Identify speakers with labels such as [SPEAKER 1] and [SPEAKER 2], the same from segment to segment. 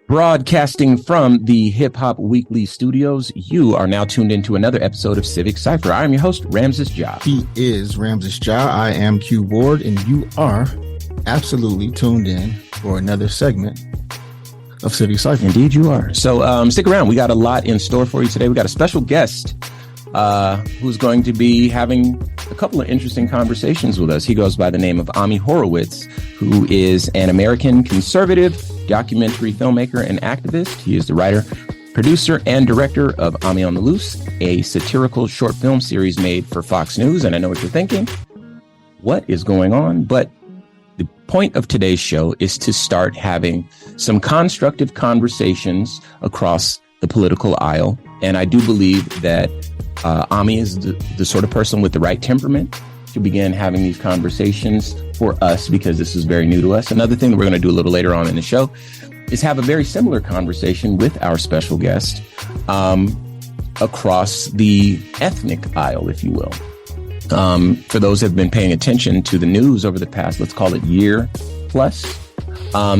[SPEAKER 1] Broadcasting from the Hip Hop Weekly studios, you are now tuned into another episode of Civic Cypher. I am your host, Ramses Ja.
[SPEAKER 2] He is Ramses Ja. I am Q Ward, and you are absolutely tuned in for another segment of Civic Cypher.
[SPEAKER 1] Indeed, you are. So stick around. We got a lot in store for you today. We got a special guest who's going to be having a couple of interesting conversations with us. He goes by the name of Ami Horowitz, who is an American conservative documentary filmmaker and activist. He is the writer, producer, and director of Ami on the Loose, a satirical short film series made for Fox News. And I know what you're thinking. What is going on? But the point of today's show is to start having some constructive conversations across the political aisle. And I do believe that Ami is the sort of person with the right temperament to begin having these conversations for us, because this is very new to us. Another thing that we're going to do a little later on in the show is have a very similar conversation with our special guest across the ethnic aisle, if you will. For those who have been paying attention to the news over the past, let's call it year plus,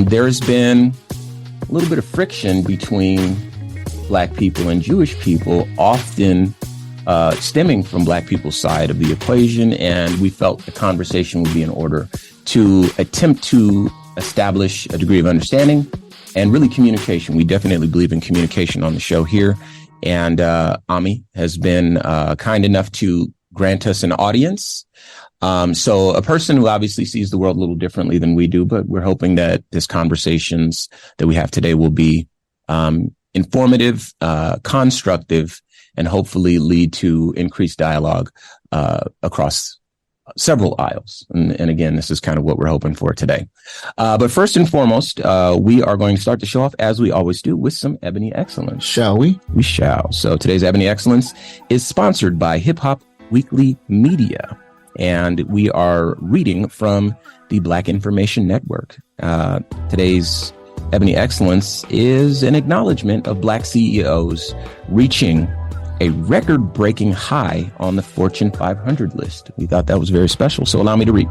[SPEAKER 1] there's been a little bit of friction between Black people and Jewish people, often stemming from Black people's side of the equation. And we felt the conversation would be in order to attempt to establish a degree of understanding and really communication. We definitely believe in communication on the show here. And Ami has been kind enough to grant us an audience. So a person who obviously sees the world a little differently than we do, but we're hoping that this conversations that we have today will be informative, constructive, and hopefully lead to increased dialogue across several aisles. And again, this is kind of what we're hoping for today. But first and foremost, we are going to start the show off, as we always do, with some Ebony Excellence.
[SPEAKER 2] Shall we?
[SPEAKER 1] We shall. So today's Ebony Excellence is sponsored by Hip Hop Weekly Media, and we are reading from the Black Information Network. Today's Ebony Excellence is an acknowledgement of Black CEOs reaching a record-breaking high on the Fortune 500 list. We thought that was very special, so allow me to read.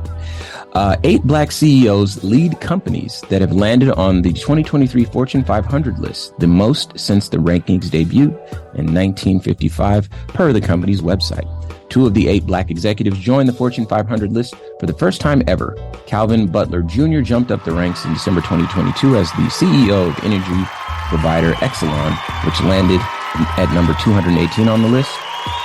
[SPEAKER 1] 8 Black CEOs lead companies that have landed on the 2023 Fortune 500 list, the most since the rankings debuted in 1955, per the company's website. 2 of the 8 Black executives joined the Fortune 500 list for the first time ever. Calvin Butler Jr. jumped up the ranks in December 2022 as the CEO of energy provider Exelon, which landed at number 218 on the list.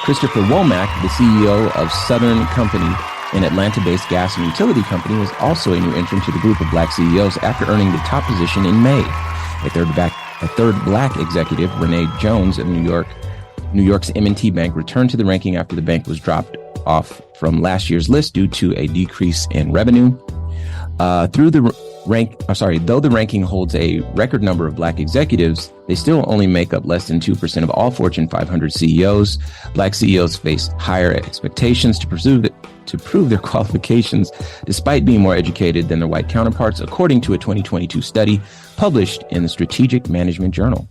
[SPEAKER 1] Christopher Womack, the CEO of Southern Company, an Atlanta-based gas and utility company, was also a new entrant to the group of Black CEOs after earning the top position in May. A third Black executive, Renee Jones of New York's M&T Bank, returned to the ranking after the bank was dropped off from last year's list due to a decrease in revenue. Though the ranking holds a record number of Black executives, they still only make up less than 2% of all Fortune 500 CEOs. Black CEOs face higher expectations to prove their qualifications, despite being more educated than their white counterparts, according to a 2022 study published in the Strategic Management Journal.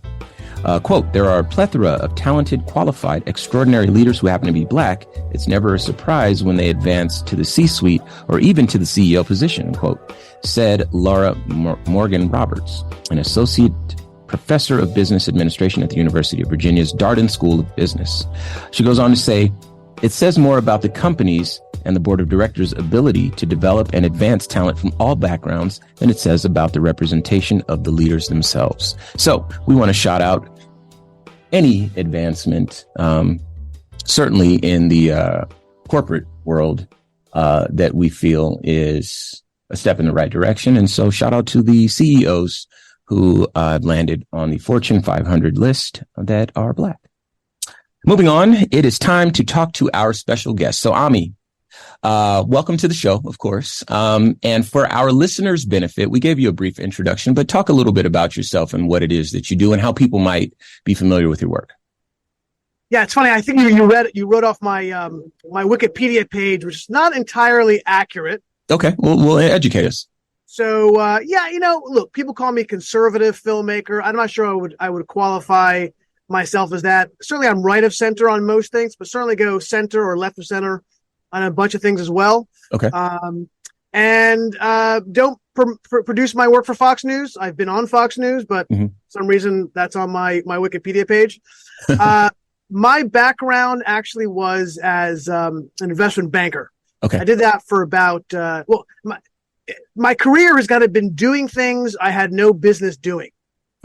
[SPEAKER 1] Quote, there are a plethora of talented, qualified, extraordinary leaders who happen to be Black. It's never a surprise when they advance to the C-suite or even to the CEO position, quote, said Laura Morgan Roberts, an associate professor of business administration at the University of Virginia's Darden School of Business. She goes on to say, it says more about the company's and the board of directors' ability to develop and advance talent from all backgrounds than it says about the representation of the leaders themselves. So we want to shout out any advancement, certainly in the corporate world, that we feel is a step in the right direction. And so shout out to the CEOs who landed on the Fortune 500 list that are Black. Moving on, it is time to talk to our special guest. So Ami, welcome to the show, of course. And for our listeners' benefit, we gave you a brief introduction, but talk a little bit about yourself and what it is that you do and how people might be familiar with your work.
[SPEAKER 3] Yeah, it's funny. I think you wrote off my my Wikipedia page, which is not entirely accurate.
[SPEAKER 1] Okay, well, educate us.
[SPEAKER 3] So look, people call me conservative filmmaker. I'm not sure I would qualify myself as that. Certainly, I'm right of center on most things, but certainly go center or left of center on a bunch of things as well.
[SPEAKER 1] Okay.
[SPEAKER 3] And don't produce my work for Fox News. I've been on Fox News, but some reason that's on my Wikipedia page. My background actually was as an investment banker.
[SPEAKER 1] Okay.
[SPEAKER 3] I did that for about my career has kind of been doing things I had no business doing.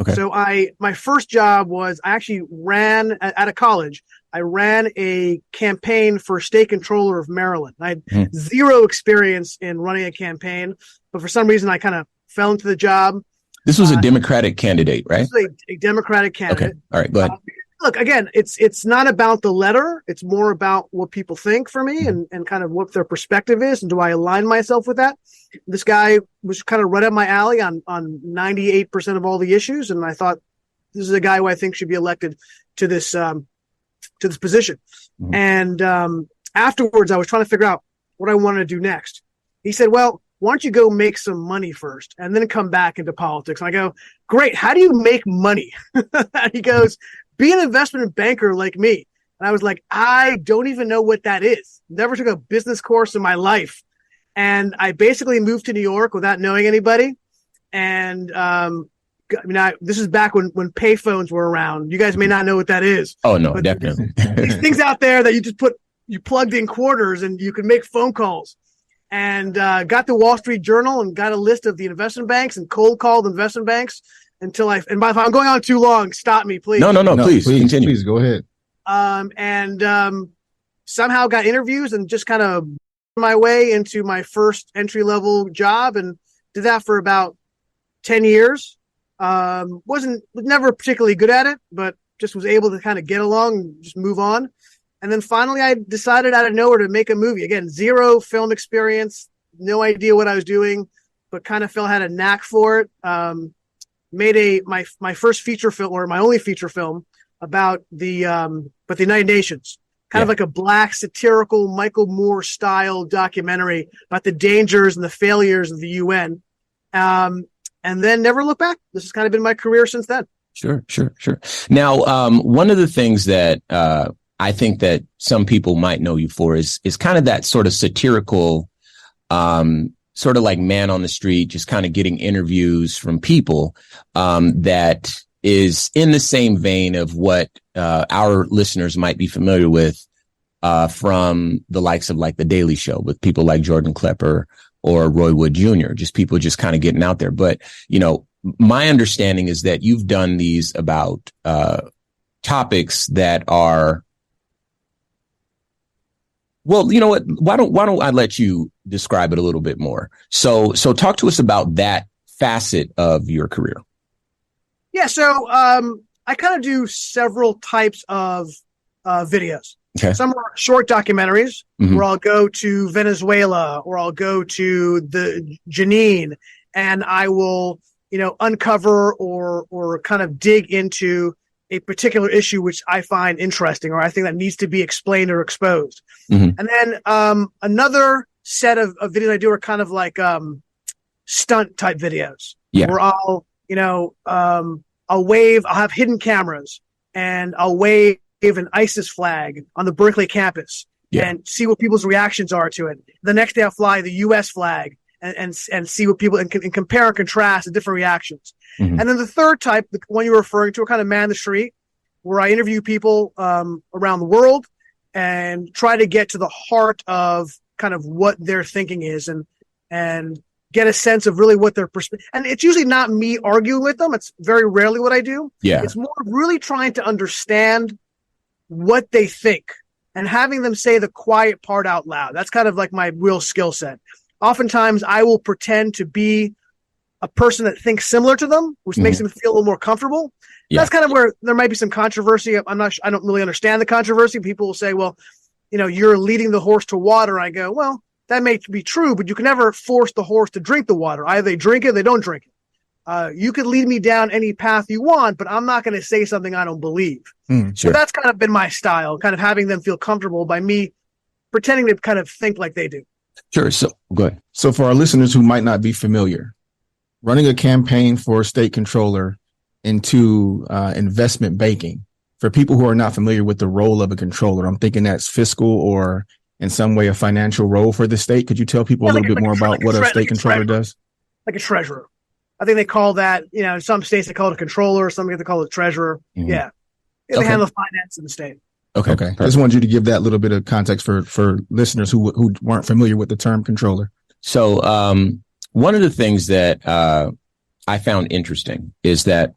[SPEAKER 1] Okay.
[SPEAKER 3] So my first job was I actually ran at a college. I ran a campaign for state controller of Maryland. I had zero experience in running a campaign, but for some reason I kind of fell into the job.
[SPEAKER 1] This was a Democratic candidate, right?
[SPEAKER 3] This was a Democratic candidate.
[SPEAKER 1] Okay. All right. Go ahead.
[SPEAKER 3] Look, again, it's not about the letter. It's more about what people think for me and kind of what their perspective is. And do I align myself with that? This guy was kind of right up my alley on 98% of all the issues. And I thought, this is a guy who I think should be elected to this position. Mm-hmm. And afterwards, I was trying to figure out what I wanted to do next. He said, well, why don't you go make some money first and then come back into politics? And I go, great. How do you make money? And he goes, be an investment banker like me. And I was like, I don't even know what that is. Never took a business course in my life. And I basically moved to New York without knowing anybody. And this is back when payphones were around. You guys may not know what that is.
[SPEAKER 1] Oh, no, but definitely.
[SPEAKER 3] These things out there that you plugged in quarters and you could make phone calls. And got the Wall Street Journal and got a list of the investment banks and cold called investment banks until if I'm going on too long, stop me, please.
[SPEAKER 1] No, please continue.
[SPEAKER 2] Please go ahead.
[SPEAKER 3] And somehow got interviews and just kind of my way into my first entry level job and did that for about 10 years. Was never particularly good at it, but just was able to kind of get along and just move on. And then finally I decided out of nowhere to make a movie. Again, zero film experience, no idea what I was doing, but kind of had a knack for it. Made my first feature film, or my only feature film, about the United Nations. Kind of like a black satirical Michael Moore style documentary about the dangers and the failures of the UN. And then never looked back. This has kind of been my career since then. Sure.
[SPEAKER 1] Now, one of the things that I think that some people might know you for is kind of that sort of satirical, sort of like man on the street, just kind of getting interviews from people that is in the same vein of what our listeners might be familiar with from the likes of like The Daily Show with people like Jordan Klepper or Roy Wood Jr., just people just kind of getting out there. But, my understanding is that you've done these about topics that are, well, you know what? Why don't I let you describe it a little bit more? So talk to us about that facet of your career.
[SPEAKER 3] Yeah. So I kind of do several types of videos.
[SPEAKER 1] Okay.
[SPEAKER 3] Some are short documentaries where I'll go to Venezuela or I'll go to the Jenin and I will, uncover or kind of dig into a particular issue which I find interesting or I think that needs to be explained or exposed. And then another set of videos I do are kind of like stunt type videos where I'll have hidden cameras and I'll wave an ISIS flag on the Berkeley campus and see what people's reactions are to it. The next day I'll fly the U.S. flag and see what people and compare and contrast the different reactions. And then the third type, the one you're referring to, are kind of man the street, where I interview people around the world and try to get to the heart of kind of what their thinking is and get a sense of really what their perspective. And it's usually not me arguing with them. It's very rarely what I do.
[SPEAKER 1] Yeah.
[SPEAKER 3] It's more really trying to understand what they think and having them say the quiet part out loud. That's kind of like my real skill set. Oftentimes I will pretend to be a person that thinks similar to them, which makes them feel a little more comfortable. Yeah. That's kind of where there might be some controversy. I don't really understand the controversy. People will say, well, you're leading the horse to water. I go, well, that may be true, but you can never force the horse to drink the water. Either they drink it or they don't drink it. You could lead me down any path you want, but I'm not going to say something I don't believe.
[SPEAKER 1] Sure.
[SPEAKER 3] So that's kind of been my style, kind of having them feel comfortable by me pretending to kind of think like they do.
[SPEAKER 1] Sure. So go ahead.
[SPEAKER 2] So for our listeners who might not be familiar, running a campaign for state controller into investment banking, for people who are not familiar with the role of a controller, I'm thinking that's fiscal or in some way a financial role for the state. Could you tell people a little bit more about what a state controller does?
[SPEAKER 3] Like a treasurer. I think they call that, in some states they call it a controller, some they call it a treasurer.
[SPEAKER 1] Mm-hmm.
[SPEAKER 3] Yeah. They handle the finance in the state.
[SPEAKER 2] Okay. Just wanted you to give that little bit of context for listeners who weren't familiar with the term controller.
[SPEAKER 1] So one of the things that I found interesting is that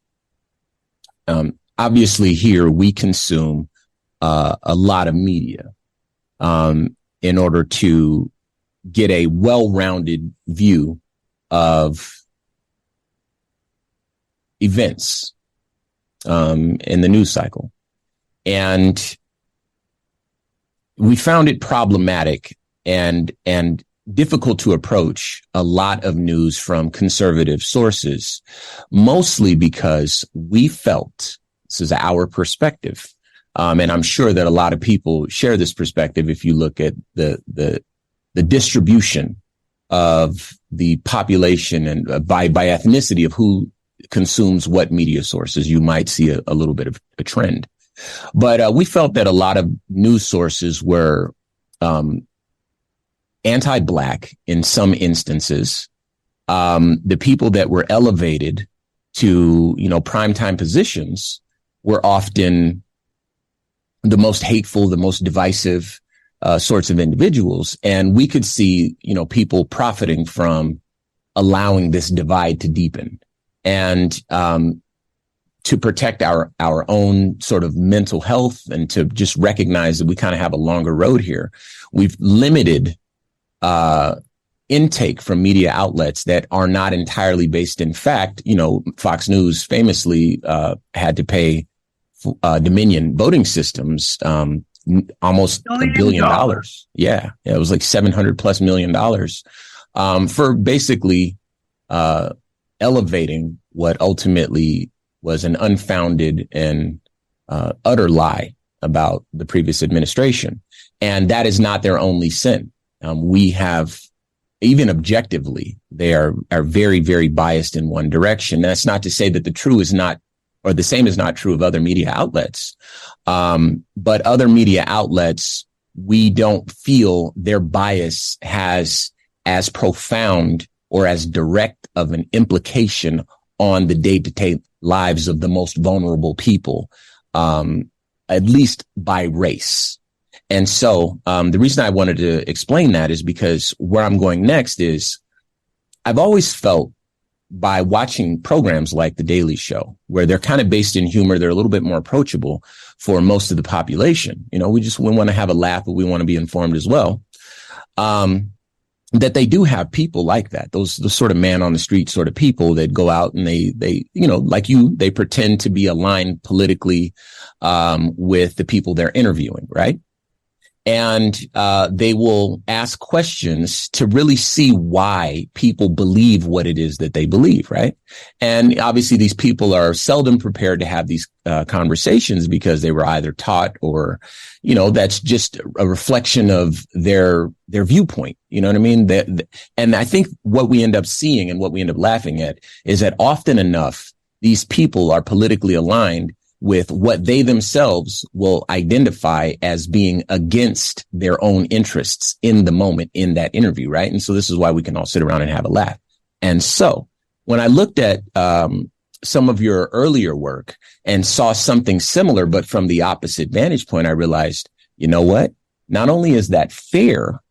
[SPEAKER 1] obviously here we consume a lot of media in order to get a well-rounded view of events in the news cycle. And we found it problematic and difficult to approach a lot of news from conservative sources, mostly because we felt, this is our perspective, and I'm sure that a lot of people share this perspective if you look at the distribution of the population and by ethnicity of who consumes what media sources, you might see a little bit of a trend. But we felt that a lot of news sources were anti-Black in some instances. The people that were elevated to, primetime positions were often the most hateful, the most divisive sorts of individuals. And we could see, people profiting from allowing this divide to deepen. And to protect our own sort of mental health and to just recognize that we kind of have a longer road here, we've limited intake from media outlets that are not entirely based in fact. Fox News famously had to pay Dominion voting systems almost $1 billion. Yeah, it was like $700+ million for basically elevating what ultimately was an unfounded and utter lie about the previous administration. And that is not their only sin. We have, even objectively, they are very, very biased in one direction. That's not to say that the true is not, or the same is not true of other media outlets. But other media outlets, we don't feel their bias has as profound or as direct of an implication on the day-to-day lives of the most vulnerable people, at least by race. And so the reason I wanted to explain that is because where I'm going next is I've always felt by watching programs like The Daily Show, where they're kind of based in humor, they're a little bit more approachable for most of the population. We want to have a laugh, but we want to be informed as well. That they do have people like that, the sort of man on the street sort of people that go out and they like they pretend to be aligned politically with the people they're interviewing, right? And they will ask questions to really see why people believe what it is that they believe, right? And obviously these people are seldom prepared to have these conversations because they were either taught or, that's just a reflection of their viewpoint. You know what I mean? And I think what we end up seeing and what we end up laughing at is that often enough, these people are politically aligned with what they themselves will identify as being against their own interests in the moment in that interview, right? And so this is why we can all sit around and have a laugh. And so when I looked at some of your earlier work and saw something similar, but from the opposite vantage point, I realized, you know what? Not only is that fair,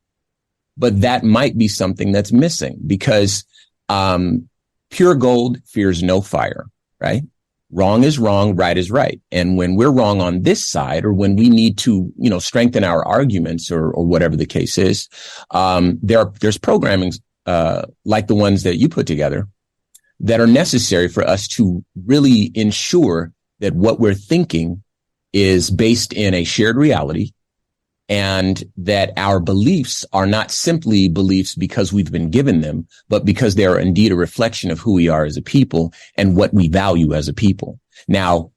[SPEAKER 1] but that might be something that's missing because pure gold fears no fire, right? Wrong is wrong, right is right. And when we're wrong on this side, or when we need to, strengthen our arguments or whatever the case is, there's programming like the ones that you put together that are necessary for us to really ensure that what we're thinking is based in a shared reality and that our beliefs are not simply beliefs because we've been given them, but because they are indeed a reflection of who we are as a people and what we value as a people. Now,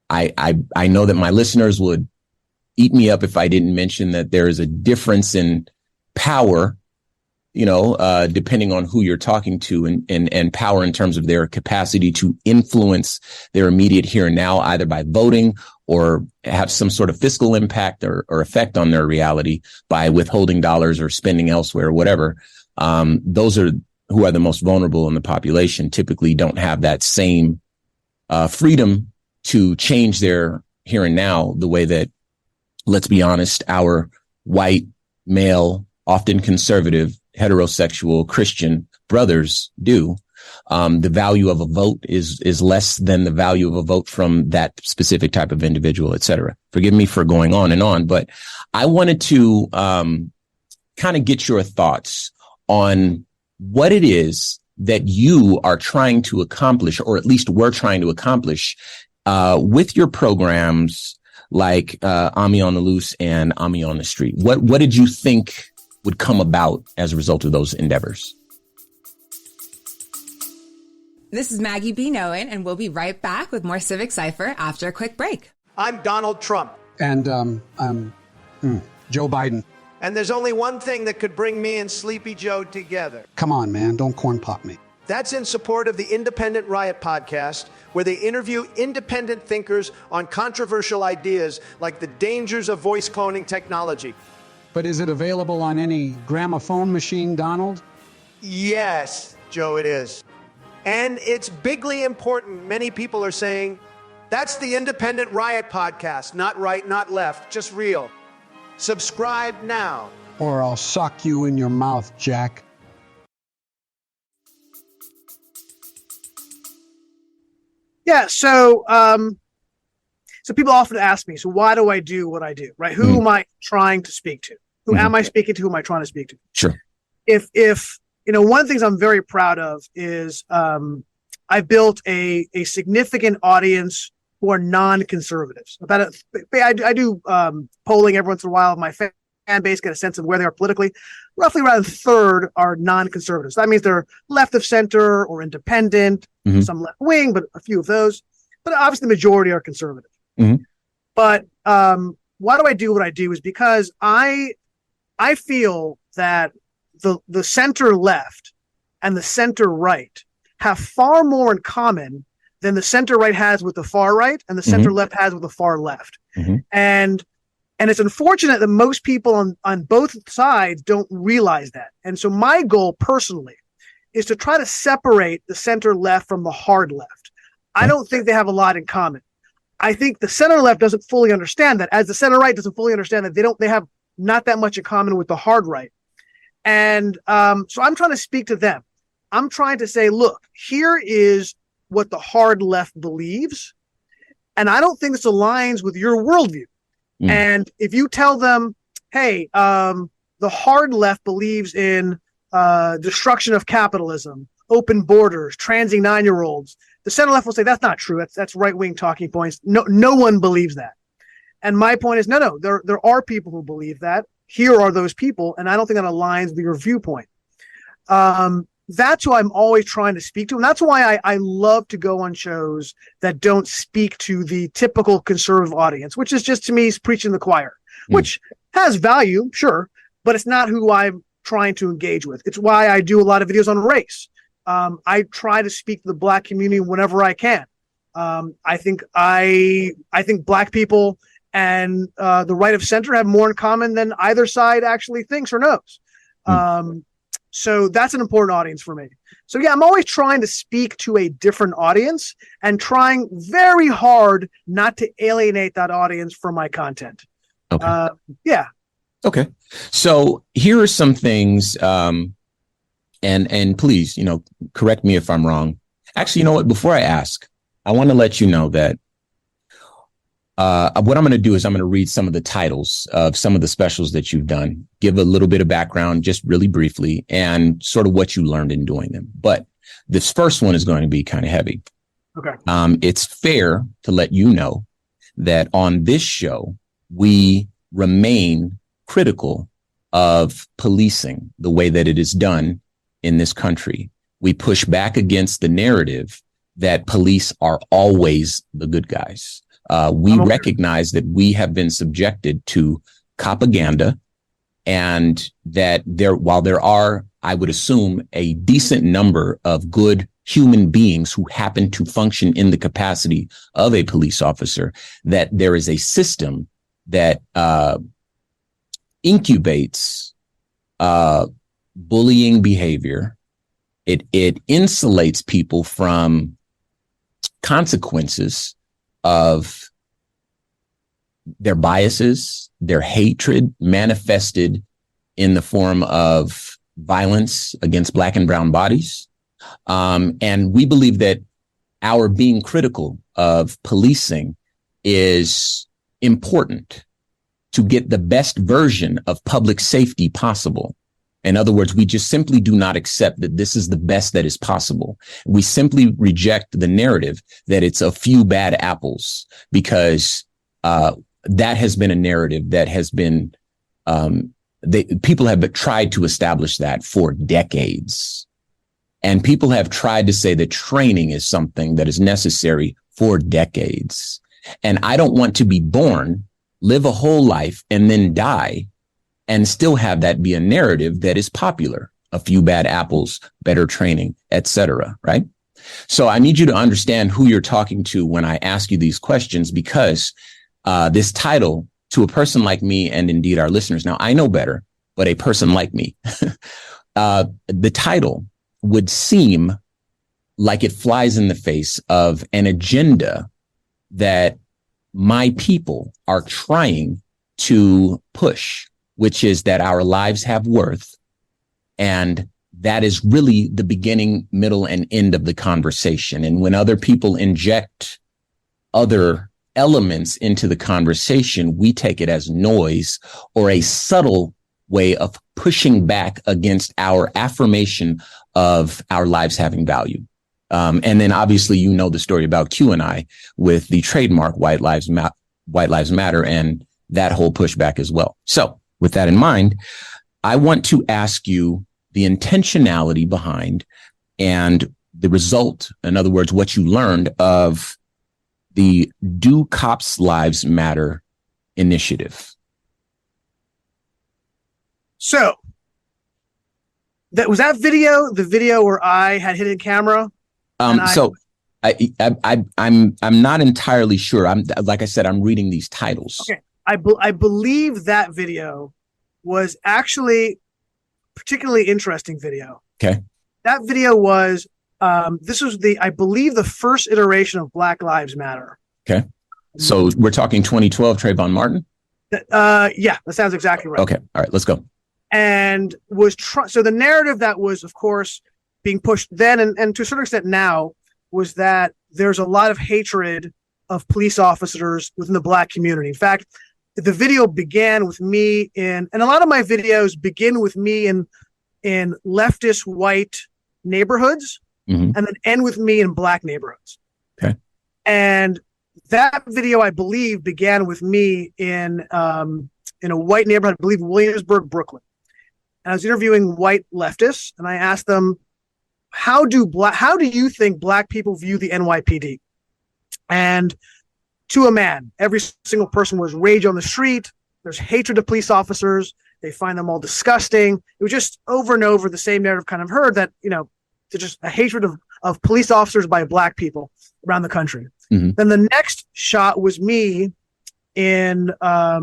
[SPEAKER 1] I know that my listeners would eat me up if I didn't mention that there is a difference in power, depending on who you're talking to and power in terms of their capacity to influence their immediate here and now, either by voting or have some sort of fiscal impact or effect on their reality by withholding dollars or spending elsewhere or whatever. Those are who are the most vulnerable in the population typically don't have that same freedom to change their here and now the way that, let's be honest, our white, male, often conservative, heterosexual Christian brothers do. The value of a vote is less than the value of a vote from that specific type of individual, et cetera. Forgive me for going on and on, but I wanted to kind of get your thoughts on what it is that you are trying to accomplish, or at least we're trying to accomplish with your programs like Ami on the Loose and Ami on the Street. What did you think would come about as a result of those endeavors?
[SPEAKER 4] This is Maggie B. Noen, and we'll be right back with more Civic Cypher after a quick break.
[SPEAKER 5] I'm Donald Trump.
[SPEAKER 6] And I'm Joe Biden.
[SPEAKER 5] And there's only one thing that could bring me and Sleepy Joe together.
[SPEAKER 6] Come on, man, don't corn pop me.
[SPEAKER 5] That's in support of the Independent Riot podcast, where they interview independent thinkers on controversial ideas like the dangers of voice cloning technology.
[SPEAKER 6] But is it available on any gramophone machine, Donald?
[SPEAKER 5] Yes, Joe, it is. And it's bigly important. Many people are saying, that's the Independent Riot podcast. Not right, not left, just real. Subscribe now.
[SPEAKER 6] Or I'll sock you in your mouth, Jack.
[SPEAKER 3] Yeah, so people often ask me, so why do I do what I do, right? Who am I trying to speak to? Who am I speaking to? Who am I trying to speak to?
[SPEAKER 1] Sure.
[SPEAKER 3] If one of the things I'm very proud of is I built a significant audience who are non-conservatives. I do polling every once in a while of my fan base, get a sense of where they are politically. Roughly around a third are non-conservatives. That means they're left of center or independent, some left wing, but a few of those. But obviously the majority are conservative. But why do I do what I do is because I feel that the center left and the center right have far more in common than the center right has with the far right and the center left has with the far left. And it's unfortunate that most people on both sides don't realize that. And so my goal personally is to try to separate the center left from the hard left. I don't think they have a lot in common. I think the center left doesn't fully understand that, as the center right doesn't fully understand that they have not that much in common with the hard right. And so I'm trying to speak to them. I'm trying to say, look, here is what the hard left believes. And I don't think this aligns with your worldview. And if you tell them, hey, the hard left believes in destruction of capitalism, open borders, transing 9-year-olds, the center left will say that's not true. That's right-wing talking points. No one believes that. And my point is, no, there are people who believe that. Here are those people, and I don't think that aligns with your viewpoint. That's who I'm always trying to speak to, and that's why I love to go on shows that don't speak to the typical conservative audience, which is just, to me, is preaching the choir, which has value, sure, but it's not who I'm trying to engage with. It's why I do a lot of videos on race. I try to speak to the Black community whenever I can. I think Black people and the right of center have more in common than either side actually thinks or knows. So that's an important audience for me. So yeah, I'm always trying to speak to a different audience and trying very hard not to alienate that audience from my content.
[SPEAKER 1] Okay.
[SPEAKER 3] Yeah.
[SPEAKER 1] Okay. So here are some things, and please, correct me if I'm wrong. Actually, you know what? Before I ask, I want to let you know that what I'm going to do is I'm going to read some of the titles of some of the specials that you've done, give a little bit of background, just really briefly, and sort of what you learned in doing them. But this first one is going to be kind of heavy.
[SPEAKER 3] Okay.
[SPEAKER 1] It's fair to let you know that on this show, we remain critical of policing the way that it is done in this country. We push back against the narrative that police are always the good guys. We recognize that we have been subjected to propaganda, and that while there are, I would assume, a decent number of good human beings who happen to function in the capacity of a police officer, that there is a system that incubates bullying behavior, It insulates people from consequences of their biases, their hatred manifested in the form of violence against Black and brown bodies. And we believe that our being critical of policing is important to get the best version of public safety possible. In other words, we just simply do not accept that this is the best that is possible. We simply reject the narrative that it's a few bad apples, because that has been a narrative that has been, people have tried to establish that for decades. And people have tried to say that training is something that is necessary for decades. And I don't want to be born, live a whole life, and then die and still have that be a narrative that is popular. A few bad apples, better training, etc. Right? So I need you to understand who you're talking to when I ask you these questions, because this title, to a person like me, and indeed our listeners, now I know better, but a person like me, the title would seem like it flies in the face of an agenda that my people are trying to push, which is that our lives have worth. And that is really the beginning, middle, and end of the conversation. And when other people inject other elements into the conversation, we take it as noise or a subtle way of pushing back against our affirmation of our lives having value. And then obviously, you know the story about Q and I with the trademark White Lives Matter and that whole pushback as well. So with that in mind, I want to ask you the intentionality behind and the result, in other words, what you learned of the Do Cops Lives Matter initiative.
[SPEAKER 3] So that video, the video where I had hidden camera.
[SPEAKER 1] I'm not entirely sure. Like I said, I'm reading these titles.
[SPEAKER 3] Okay. I believe that video was actually particularly interesting video.
[SPEAKER 1] Okay.
[SPEAKER 3] That video was, this was I believe the first iteration of Black Lives Matter.
[SPEAKER 1] Okay. So we're talking 2012 Trayvon Martin?
[SPEAKER 3] Yeah, that sounds exactly right.
[SPEAKER 1] Okay. All right, let's go.
[SPEAKER 3] And so the narrative that was, of course, being pushed then and to a certain extent now was that there's a lot of hatred of police officers within the Black community. In fact, the video began with me and a lot of my videos begin with me in leftist white neighborhoods, and then end with me in Black neighborhoods.
[SPEAKER 1] Okay.
[SPEAKER 3] And that video, I believe, began with me in a white neighborhood, I believe Williamsburg, Brooklyn. And I was interviewing white leftists, and I asked them, how do you think Black people view the NYPD? And to a man, every single person was rage on the street. There's hatred of police officers. They find them all disgusting. It was just over and over the same narrative kind of heard that, to just a hatred of police officers by Black people around the country. Mm-hmm. Then the next shot was me in, I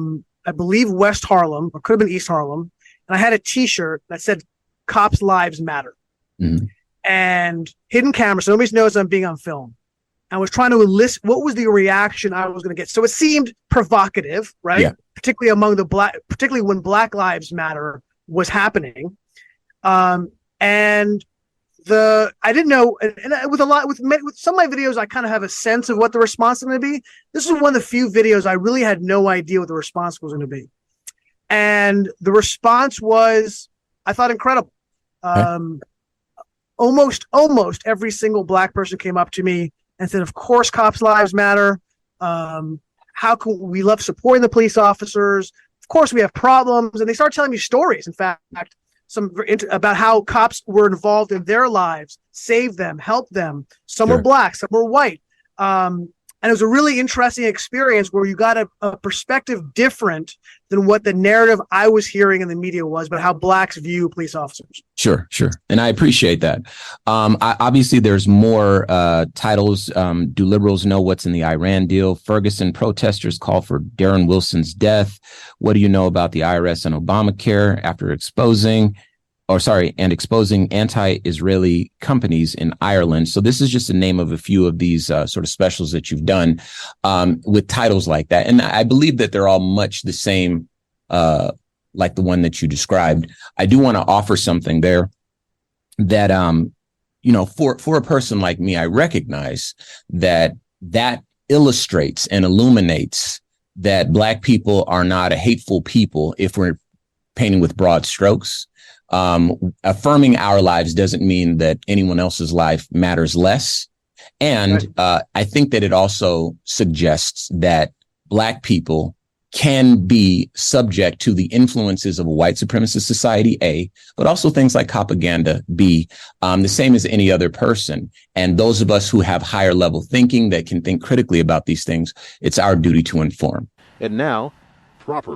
[SPEAKER 3] believe, West Harlem, or could have been East Harlem. And I had a T-shirt that said Cops Lives Matter. Mm-hmm. And hidden camera, so nobody knows I'm being on film. I was trying to elicit what was the reaction I was going to get. So it seemed provocative, right? Yeah. Particularly when Black Lives Matter was happening. And I didn't know, and with some of my videos, I kind of have a sense of what the response is going to be. This is one of the few videos I really had no idea what the response was going to be. And the response was, I thought, incredible. Okay. Almost every single Black person came up to me and said, of course, cops' lives matter. How can we love supporting the police officers? Of course, we have problems. And they started telling me stories, in fact, about how cops were involved in their lives, saved them, helped them. Some were Black, some were white. And it was a really interesting experience where you got a perspective different than what the narrative I was hearing in the media was, but how Blacks view police officers.
[SPEAKER 1] Sure. And I appreciate that. Obviously, there's more titles. Do liberals know what's in the Iran deal? Ferguson protesters call for Darren Wilson's death. What do you know about the IRS and Obamacare after exposing? and exposing anti-Israeli companies in Ireland. So this is just the name of a few of these sort of specials that you've done with titles like that. And I believe that they're all much the same, like the one that you described. I do want to offer something there that, for a person like me, I recognize that illustrates and illuminates that Black people are not a hateful people if we're painting with broad strokes. Affirming our lives doesn't mean that anyone else's life matters less. And I think that it also suggests that Black people can be subject to the influences of a white supremacist society, A, but also things like propaganda, B, the same as any other person. And those of us who have higher level thinking that can think critically about these things, it's our duty to inform.
[SPEAKER 7] And now, proper